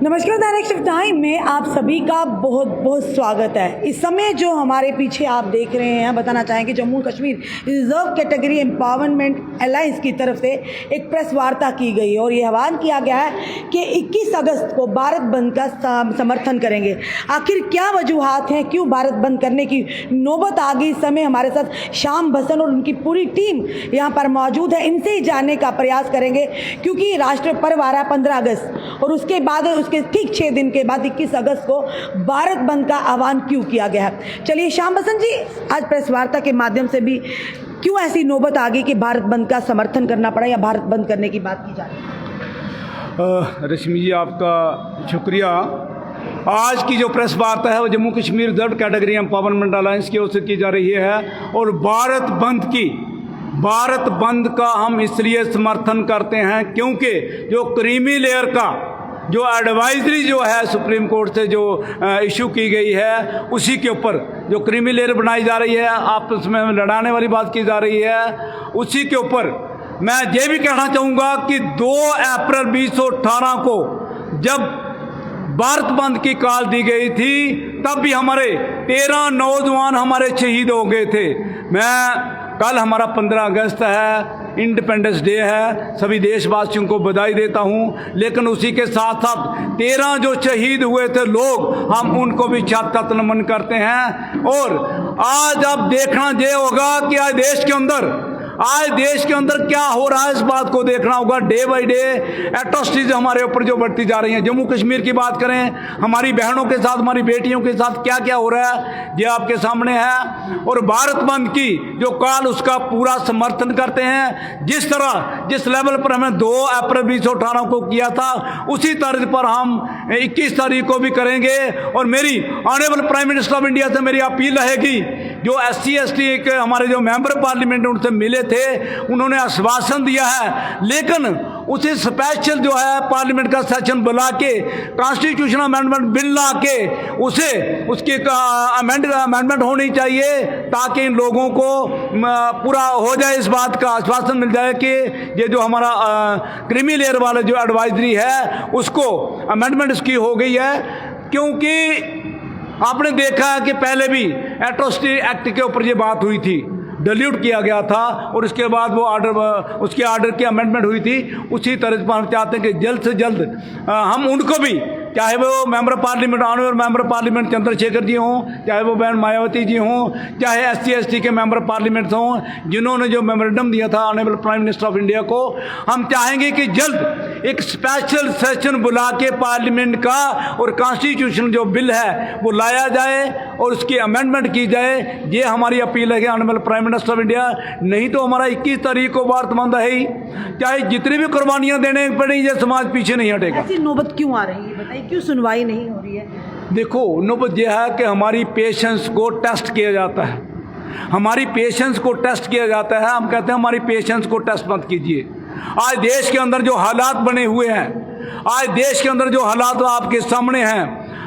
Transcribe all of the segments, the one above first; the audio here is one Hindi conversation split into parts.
नमस्कार, डायरेक्शन टाइम में आप सभी का बहुत बहुत स्वागत है। इस समय जो हमारे पीछे आप देख रहे हैं, बताना चाहेंगे Jammu Kashmir reserve category empowerment alliance की तरफ से एक प्रेस वार्ता की गई और ये आह्वान किया गया है कि 21 अगस्त को भारत बंद का समर्थन करेंगे। आखिर क्या वजूहात हैं, क्यों भारत बंद करने की नौबत आ गई? इस समय हमारे साथ श्याम बसन और उनकी पूरी टीम यहाँ पर मौजूद है। इनसे ही जानने का प्रयास करेंगे, क्योंकि राष्ट्र पर्व आ रहा है 15 अगस्त और उसके बाद उसके ठीक 6 दिन के बाद 21 अगस्त को भारत बंद का आह्वान क्यों किया गया है। चलिए श्याम बसन जी, आज प्रेस वार्ता के माध्यम से भी क्यों ऐसी नौबत आ गई कि भारत बंद का समर्थन करना पड़ा या भारत बंद करने की बात की जा रही है? रश्मि जी, आपका शुक्रिया। आज की जो प्रेस वार्ता है वो Jammu Kashmir reserve category empowerment alliance की ओर से की जा रही है और भारत बंद का हम इसलिए समर्थन करते हैं क्योंकि जो क्रीमी लेयर का जो एडवाइजरी जो है सुप्रीम कोर्ट से जो इशू की गई है, उसी के ऊपर जो क्रीमी लेयर बनाई जा रही है, आपस में लड़ाने वाली बात की जा रही है, उसी के ऊपर मैं ये भी कहना चाहूँगा कि 2 अप्रैल 2018 को जब भारत बंद की कॉल दी गई थी, तब भी हमारे 13 नौजवान हमारे शहीद हो गए थे। कल हमारा 15 अगस्त है, इंडिपेंडेंस डे है, सभी देशवासियों को बधाई देता हूं। लेकिन उसी के साथ साथ 13 जो शहीद हुए थे लोग, हम उनको भी छत नमन करते हैं। और आज अब देखना ये होगा कि आज देश के अंदर क्या हो रहा है, इस बात को देखना होगा। डे बाई डे एट्रोसिटीज हमारे ऊपर जो बढ़ती जा रही हैं। जम्मू कश्मीर की बात करें, हमारी बहनों के साथ, हमारी बेटियों के साथ क्या क्या हो रहा है, ये आपके सामने है। और भारत बंद की जो कॉल, उसका पूरा समर्थन करते हैं। जिस लेवल पर हमें 2 अप्रैल 2018 को किया था, उसी तर्ज पर हम 21 तारीख को भी करेंगे। और मेरी honourable prime minister of India से मेरी अपील रहेगी, जो SC ST के हमारे जो मेंबर पार्लियामेंट उनसे मिले थे, उन्होंने आश्वासन दिया है, लेकिन उसे स्पेशल जो है पार्लियामेंट का सेशन बुला के कॉन्स्टिट्यूशन अमेंडमेंट बिल ला के उसकी अमेंडमेंट होनी चाहिए, ताकि इन लोगों को पूरा हो जाए, इस बात का आश्वासन मिल जाए कि ये जो हमारा क्रीमी लेयर वाला जो एडवाइजरी है, उसको अमेंडमेंट इसकी हो गई है। क्योंकि आपने देखा है कि पहले भी एट्रोसिटी एक्ट के ऊपर ये बात हुई थी, डिलीट किया गया था और उसके बाद वो उसके आर्डर की अमेंडमेंट हुई थी। उसी तरह पर हम चाहते हैं कि जल्द से जल्द हम उनको भी, चाहे वो member parliament, honourable member parliament Chandrashekhar ji हों, चाहे वो बहन मायावती जी हों, चाहे SC ST के मेंबर पार्लियामेंट हों, जिन्होंने जो मेमोरेंडम दिया था honourable prime minister of India को, हम चाहेंगे कि जल्द एक स्पेशल सेशन बुला के पार्लियामेंट का और कॉन्स्टिट्यूशन जो बिल है वो लाया जाए और उसकी अमेंडमेंट की जाए। ये हमारी अपील है कि honourable prime minister of India, नहीं तो हमारा 21 तारीख को भारत बंद है ही, चाहे जितनी भी कुर्बानियाँ देने पड़े, ये समाज पीछे नहीं हटेगा। ऐसी नौबत क्यों आ रही है, बताइए, क्यों सुनवाई नहीं हो रही है? देखो, नौबत यह है कि हमारी पेशेंस को टेस्ट किया जाता है, हमारी पेशेंस को टेस्ट किया जाता है। हम कहते हैं हमारी पेशेंस को टेस्ट मत कीजिए। आज देश के अंदर जो हालात बने हुए हैं, आज देश के अंदर जो हालात आपके सामने हैं,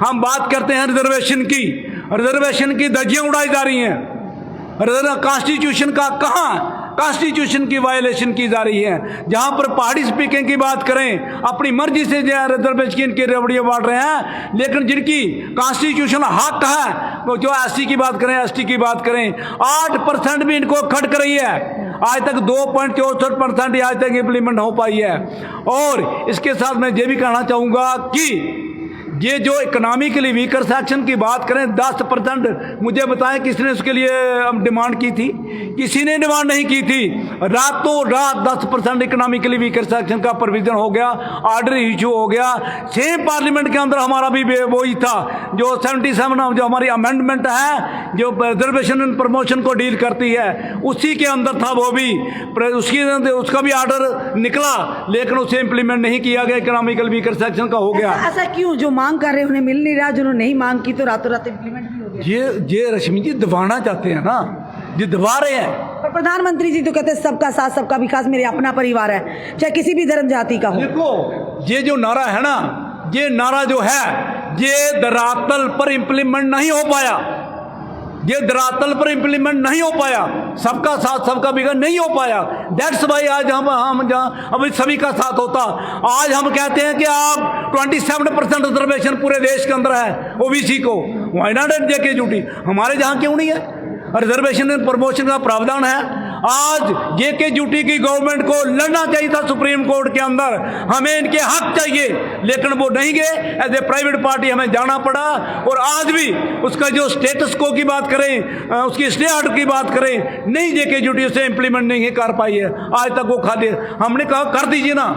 हम बात करते हैं रिजर्वेशन की धज्जियां उड़ाई जा रही हैं। कॉन्स्टिट्यूशन का कहाँ कॉन्स्टिट्यूशन की वायलेशन की जा रही है। जहाँ पर पहाड़ी स्पीकिंग की बात करें, अपनी मर्जी से जो रिजर्वेशन की रेवड़ियाँ बांट रहे हैं, लेकिन जिनकी कॉन्स्टिट्यूशन हक है, वो जो SC की बात करें, ST की बात करें, 8% भी इनको खटक रही है। आज तक 2.64% आज तक इम्प्लीमेंट हो पाई है। और इसके साथ मैं ये भी कहना चाहूँगा कि ये जो इकोनॉमिकली वीकर सेक्शन की बात करें, 10%, मुझे बताएं किसने उसके लिए डिमांड की थी? किसी ने डिमांड नहीं की थी। रातों रात 10% इकोनॉमिकली वीकर सेक्शन का प्रोविजन हो गया, ऑर्डर इशू हो गया। सेम पार्लियामेंट के अंदर हमारा भी वही था, जो 77 जो हमारी अमेंडमेंट है, जो रिजर्वेशन एंड प्रमोशन को डील करती है, उसी के अंदर था वो भी, उसका भी ऑर्डर निकला, लेकिन उसे इम्प्लीमेंट नहीं किया गया, इकोनॉमिकल वीकर सेक्शन का हो गया। ऐसा क्यों? जो मांग कर रहे उन्हें मिल नहीं रहा, जिन्होंने नहीं मांग की तो रातों रात इम्प्लीमेंट भी हो गया। ये रश्मि जी दबाना चाहते हैं ना, ये दबा रहे हैं। पर प्रधानमंत्री जी तो कहते हैं सबका साथ सबका विकास, मेरे अपना परिवार है, चाहे किसी भी धर्म जाति का हो। देखो, ये जो नारा है ना, ये नारा जो है, ये धरातल पर इम्प्लीमेंट नहीं हो पाया। ये धरातल पर इम्प्लीमेंट नहीं हो पाया, सबका साथ सबका विकास नहीं हो पाया। दैट्स वाई आज हम जहाँ अभी सभी का साथ होता, आज हम कहते हैं कि आप 27% रिजर्वेशन पूरे देश के अंदर है ओबीसी को, why not at JK duty, हमारे जहाँ क्यों नहीं है? रिजर्वेशन एंड प्रमोशन का प्रावधान है। आज जेके ड्यूटी की गवर्नमेंट को लड़ना चाहिए था सुप्रीम कोर्ट के अंदर, हमें इनके हक चाहिए, लेकिन वो नहीं गए। एज ए प्राइवेट पार्टी हमें जाना पड़ा, और आज भी उसका जो स्टेटस को की बात करें, उसकी स्टे ऑर्डर की बात करें, नहीं जेके ड्यूटी उसे इम्प्लीमेंट नहीं कर पाई है आज तक। वो खाली हमने कहा कर दीजिए ना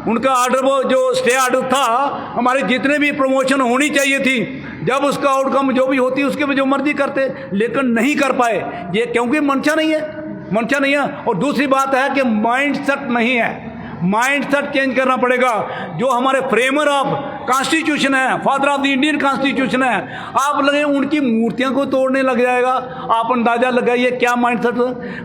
उनका ऑर्डर, वो जो स्टे ऑर्डर था, हमारे जितने भी प्रमोशन होनी चाहिए थी, जब उसका आउटकम जो भी होती उसके भी जो मर्जी करते, लेकिन नहीं कर पाए ये क्योंकि मंशा नहीं है, मंशा नहीं है। और दूसरी बात है कि माइंड सेट नहीं है, माइंड सेट चेंज करना पड़ेगा। जो हमारे फ्रेमर ऑफ कॉन्स्टिट्यूशन है, father of the Indian constitution है, आप लगे उनकी मूर्तियों को तोड़ने लग जाएगा। आप अंदाजा लगाइए क्या माइंड सेट,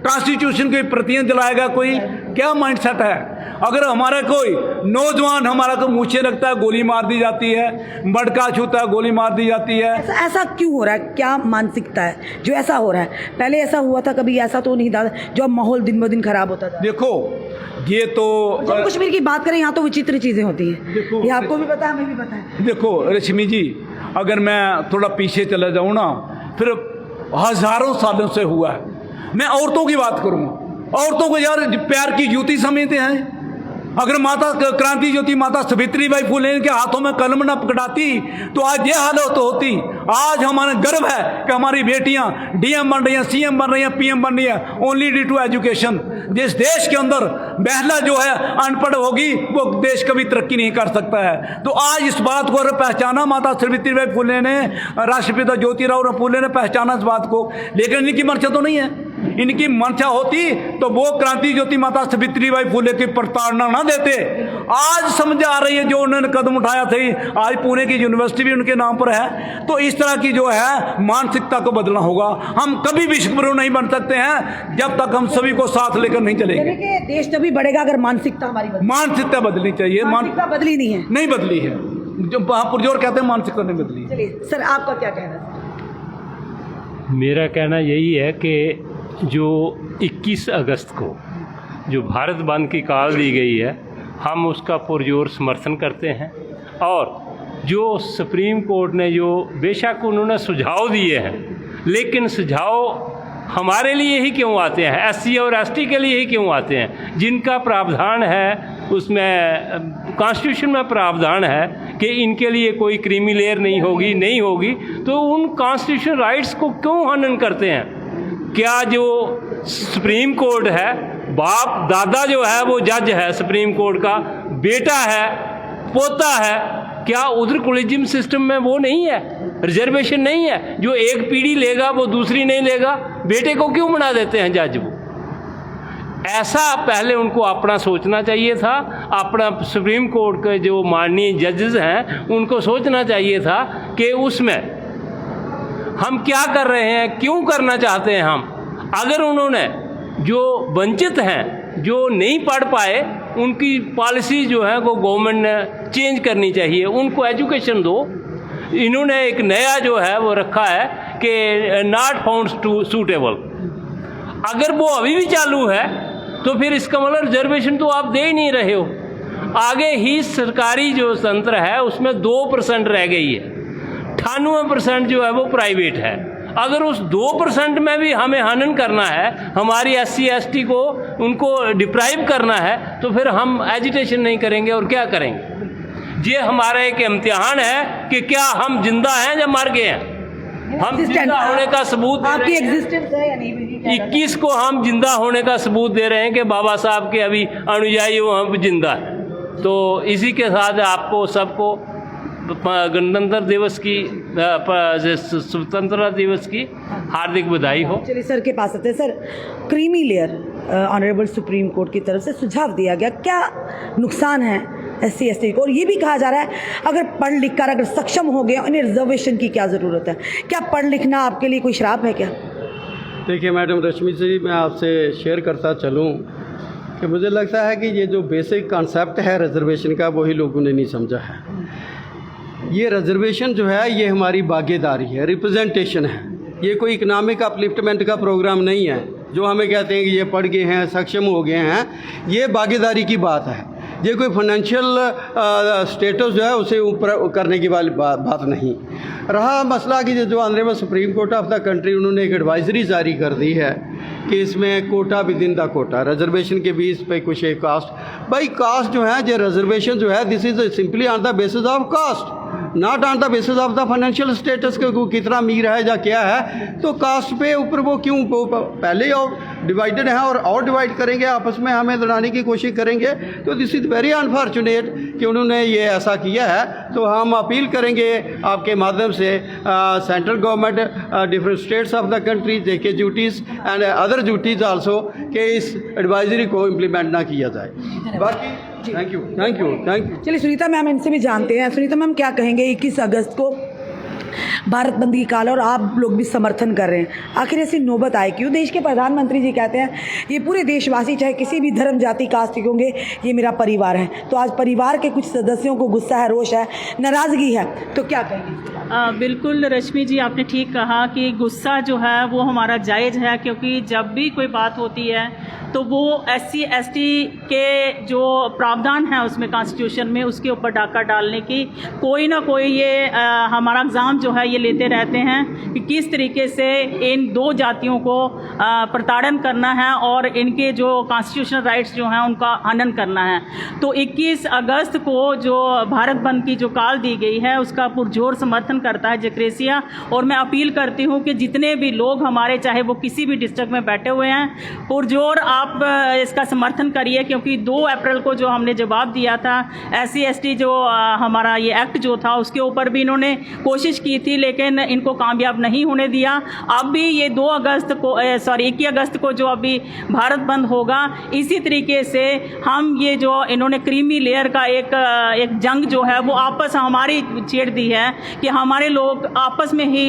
कॉन्स्टिट्यूशन की प्रतियां जलाएगा कोई, क्या माइंड सेट है? अगर हमारा कोई नौजवान हमारा को मूछे लगता है गोली मार दी जाती है, मटका छूता है गोली मार दी जाती है। ऐसा क्यों हो रहा है? क्या मानसिकता है जो ऐसा हो रहा है? पहले ऐसा हुआ था कभी? ऐसा तो नहीं था जो अब माहौल दिन ब दिन खराब होता था। देखो ये तो जम्मू कश्मीर की बात करें, यहाँ तो विचित्र चीज़ें होती हैं, ये आपको भी पता है, हमें भी पता है। देखो रश्मि जी, अगर मैं थोड़ा पीछे चला जाऊँ ना, फिर हजारों सालों से हुआ है। मैं औरतों की बात करूँगा, औरतों को यार प्यार की ज्योति समझते हैं। अगर माता क्रांति ज्योति माता सावित्री बाई फुले के हाथों में कलम न पकड़ाती तो आज ये हालत होती। आज हमारा गर्व है कि हमारी बेटियां डीएम बन रही हैं, सीएम बन रही हैं, पीएम बन रही हैं, ओनली ड्यू टू एजुकेशन। जिस देश के अंदर महिला जो है अनपढ़ होगी वो देश कभी तरक्की नहीं कर सकता है। तो आज इस बात को पहचाना माता सावित्री बाई फुले ने, राष्ट्रपिता ज्योतिराव फुले ने पहचाना इस बात को, लेकिन इनकी मंशा तो नहीं है। इनकी मंशा होती तो वो क्रांति ज्योति माता सावित्री बाई फुले की प्रताड़ना ना देते। आज समझ आ रही है जो उन्होंने कदम उठाया थे, आज पुणे की यूनिवर्सिटी भी उनके नाम पर है। तो इस तरह की जो है मानसिकता को बदलना होगा। हम कभी विश्वगुरु नहीं बन सकते हैं जब तक हम सभी को साथ लेकर नहीं चलेंगे। देश तभी बढ़ेगा अगर मानसिकता हमारी मानसिकता बदलनी चाहिए। मानसिकता बदली नहीं है, नहीं बदली है, जो पुरजोर कहते हैं मानसिकता नहीं बदली। चलिए सर, आपका क्या कहना है? मेरा कहना यही है कि जो 21 अगस्त को जो भारत बंद की कॉल दी गई है, हम उसका पुरजोर समर्थन करते हैं। और जो सुप्रीम कोर्ट ने जो बेशक उन्होंने सुझाव दिए हैं, लेकिन सुझाव हमारे लिए ही क्यों आते हैं, एससी और एसटी के लिए ही क्यों आते हैं? जिनका प्रावधान है उसमें कॉन्स्टिट्यूशन में प्रावधान है कि इनके लिए कोई क्रीमी लेयर नहीं होगी, तो उन कॉन्स्टिट्यूशन राइट्स को क्यों हनन करते हैं? क्या जो सुप्रीम कोर्ट है, बाप दादा जो है वो जज है सुप्रीम कोर्ट का, बेटा है, पोता है, क्या उधर कोलिजियम सिस्टम में वो नहीं है, रिजर्वेशन नहीं है? जो एक पीढ़ी लेगा वो दूसरी नहीं लेगा, बेटे को क्यों बना देते हैं जज? वो ऐसा पहले उनको अपना सोचना चाहिए था। अपना सुप्रीम कोर्ट के जो माननीय जजेस हैं उनको सोचना चाहिए था कि उसमें हम क्या कर रहे हैं, क्यों करना चाहते हैं हम। अगर उन्होंने जो वंचित हैं, जो नहीं पढ़ पाए, उनकी पॉलिसी जो है वो गवर्नमेंट ने चेंज करनी चाहिए, उनको एजुकेशन दो। इन्होंने एक नया जो है वो रखा है कि नॉट फाउंड सूटेबल। अगर वो अभी भी चालू है तो फिर इसका मतलब रिजर्वेशन तो आप दे ही नहीं रहे हो। आगे ही सरकारी जो तंत्र है उसमें 2% रह गई है, 98% जो है वो प्राइवेट है। अगर उस 2% में भी हमें हनन करना है, हमारी SC ST को उनको डिप्राइव करना है, तो फिर हम एजिटेशन नहीं करेंगे और क्या करेंगे? ये हमारा एक इम्तिहान है कि क्या हम जिंदा हैं या मर गए हैं। हम जिंदा होने का सबूत आपकी एग्जिस्टेंस है या नहीं? 21 को हम जिंदा होने का सबूत दे रहे हैं कि बाबा साहब के अभी अनुयायी वो हम जिंदा है। तो इसी के साथ आपको सबको गणतंत्र दिवस की, स्वतंत्रता दिवस की हार्दिक बधाई हो। चलिए सर के पास आते हैं। Sir, creamy layer honourable supreme court की तरफ से सुझाव दिया गया, क्या नुकसान है SC ST को? और ये भी कहा जा रहा है अगर पढ़ लिख कर अगर सक्षम हो गए, उन्हें रिजर्वेशन की क्या ज़रूरत है? क्या पढ़ लिखना आपके लिए कोई श्राप है क्या? देखिए मैडम रश्मि जी, मैं आपसे शेयर करता चलूँ कि मुझे लगता है कि ये जो बेसिक कॉन्सेप्ट है रिजर्वेशन का, वही लोगों ने नहीं समझा है। ये रिजर्वेशन जो है ये हमारी भागीदारी है, रिप्रेजेंटेशन है। ये कोई इकनॉमिक अपलिफ्टमेंट का प्रोग्राम नहीं है जो हमें कहते हैं कि ये पढ़ गए हैं, सक्षम हो गए हैं। ये भागीदारी की बात है, ये कोई फाइनेंशियल स्टेटस जो है उसे ऊपर करने की वाली बात नहीं। रहा मसला कि जो honourable supreme court of the country उन्होंने एक एडवाइजरी जारी कर दी है कि इसमें quota within the quota, reservation के बेस पे कुछ एक कास्ट, भाई कास्ट जो है ये रिजर्वेशन जो है this is simply on the basis of caste, not on the basis of the financial status के कितना अमीर है या क्या है। तो कास्ट पे ऊपर वो क्यों पहले ही और डिवाइडेड है और डिवाइड करेंगे, आपस में हमें लड़ाने की कोशिश करेंगे। तो दिस इज़ वेरी अनफॉर्चुनेट कि उन्होंने ये ऐसा किया है। तो हम अपील करेंगे आपके माध्यम से central government, different states of the country, JK duties and other duties also कि इस एडवाइजरी को इम्प्लीमेंट ना किया जाए। बाकी थैंक यू। चलिए सुनीता मैम, इनसे भी जानते हैं। सुनीता मैम, क्या कहेंगे 21 अगस्त को भारत बंद की काल और आप लोग भी समर्थन कर रहे हैं, आखिर ऐसी नौबत आए क्यों? देश के प्रधानमंत्री जी कहते हैं ये पूरे देशवासी चाहे किसी भी धर्म जाति कास्ट के होंगे, ये मेरा परिवार है। तो आज परिवार के कुछ सदस्यों को गुस्सा है, रोष है, नाराज़गी है, तो क्या कहेंगे? बिल्कुल रश्मि जी, आपने ठीक कहा कि गुस्सा जो है वो हमारा जायज़ है, क्योंकि जब भी कोई बात होती है तो वो SC ST के जो प्रावधान है उसमें कॉन्स्टिट्यूशन में उसके ऊपर डाका डालने की कोई ना कोई ये हमारा एग्ज़ाम जो है ये लेते रहते हैं कि किस तरीके से इन दो जातियों को प्रताड़न करना है और इनके जो कॉन्स्टिट्यूशनल राइट्स जो हैं उनका हनन करना है। तो 21 अगस्त को जो भारत बंद की जो कॉल दी गई है उसका पुरजोर समर्थन करता है जेक्रेसिया। और मैं अपील करती हूँ कि जितने भी लोग हमारे, चाहे वो किसी भी डिस्ट्रिक्ट में बैठे हुए हैं, पुरजोर आप इसका समर्थन करिए, क्योंकि 2 अप्रैल को जो हमने जवाब दिया था SC ST जो हमारा ये एक्ट जो था उसके ऊपर भी इन्होंने कोशिश की थी, लेकिन इनको कामयाब नहीं होने दिया। अब भी ये 21 अगस्त को जो अभी भारत बंद होगा, इसी तरीके से हम ये जो इन्होंने क्रीमी लेयर का एक जंग जो है वो आपस हमारी छेड़ दी है कि हमारे लोग आपस में ही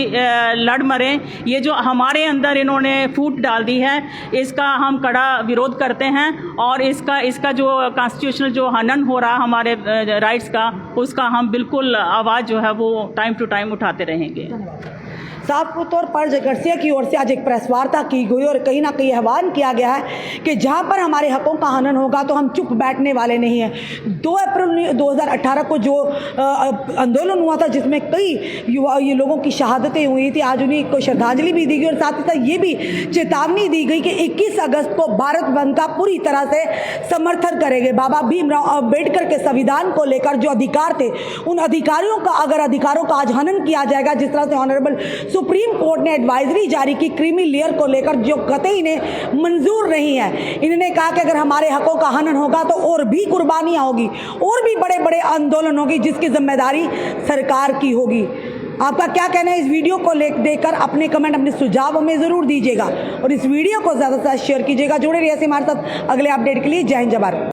लड़ मरें। ये जो हमारे अंदर इन्होंने फूट डाल दी है, इसका हम कड़ा विरोध करते हैं और इसका जो कॉन्स्टिट्यूशनल जो हनन हो रहा हमारे राइट्स का, उसका हम बिल्कुल आवाज़ जो है वो टाइम टू टाइम उठाते रहेंगे। साफ तौर पर जेक्रेसिया की ओर से आज एक प्रेस वार्ता की गई और कहीं ना कहीं आह्वान किया गया है कि जहां पर हमारे हकों का हनन होगा तो हम चुप बैठने वाले नहीं हैं। 2 अप्रैल 2018 को जो आंदोलन हुआ था जिसमें कई ये लोगों की शहादतें हुई थी, आज उन्हें को श्रद्धांजलि भी दी गई और साथ ही साथ ये भी चेतावनी दी गई कि 21 अगस्त को भारत बंद का पूरी तरह से समर्थन करेंगे। बाबा भीमराव अम्बेडकर के संविधान को लेकर जो अधिकार थे, उन अधिकारियों का अगर अधिकारों का आज हनन किया जाएगा, जिस तरह से ऑनरेबल सुप्रीम कोर्ट ने एडवाइजरी जारी की क्रीमी लेयर को लेकर जो कतई इन्हें मंजूर नहीं है। इन्होंने कहा कि अगर हमारे हकों का हनन होगा तो और भी कुर्बानियां होगी, और भी बड़े बड़े आंदोलन होगी, जिसकी जिम्मेदारी सरकार की होगी। आपका क्या कहना है इस वीडियो को देखकर? अपने कमेंट, अपने सुझाव हमें ज़रूर दीजिएगा और इस वीडियो को ज़्यादा से ज़्यादा शेयर कीजिएगा। जुड़े रहिए हमारे साथ अगले अपडेट के लिए। जय हिंद, जय भारत।